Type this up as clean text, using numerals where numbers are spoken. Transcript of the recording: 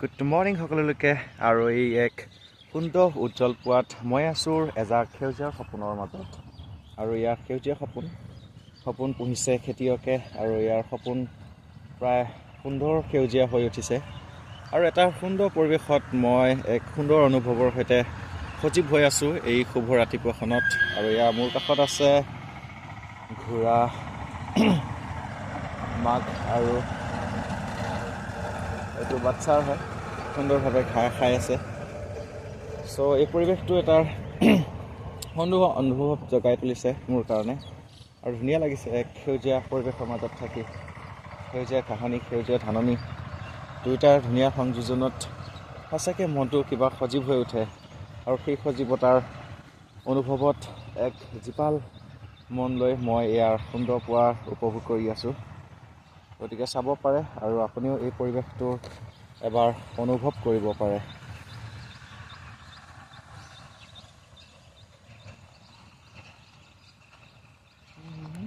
Good morning সকলোলৈকে আৰু এই এক সুন্দৰ উজ্জ্বল পুৱাত মই আছোঁ এজাক সেউজীয়া সপোনৰ মাজত আৰু ইয়াৰ সেউজীয়া সপোন পুহিছে খেতিয়কে আৰু ইয়াৰ সপোন প্ৰায় সুন্দৰ সেউজীয়া হৈ উঠিছে আৰু এটা সুন্দৰ পৰিৱেশত মই এক সুন্দৰ অনুভৱৰ সৈতে সজীৱ হৈ আছোঁ এই শুভ ৰাতিপুৱাখনত আৰু ইয়াৰ মোৰ কাষত আছে ঘোঁৰা মাক আৰু এইটো বাচ্চাৰ হয় সুন্দৰভাৱে ঘাঁহ খাই আছে চ' এই পৰিৱেশটো এটা সুন্দৰ অনুভৱ জগাই তুলিছে মোৰ কাৰণে আৰু ধুনীয়া লাগিছে এক সেউজীয়া পৰিৱেশৰ মাজত থাকি সেউজীয়া ঘাঁহনি সেউজীয়া ধাননি দুয়োটাৰ ধুনীয়া সংযোজনত সঁচাকৈ মনটো কিবা সজীৱ হৈ উঠে আৰু সেই সজীৱতাৰ অনুভৱত এক জীপাল মন লৈ মই ইয়াৰ সুন্দৰ পুৱা উপভোগ কৰি আছোঁ গতিকে চাব পাৰে আৰু আপুনিও এই পৰিৱেশটো এবাৰ অনুভৱ কৰিব পাৰে।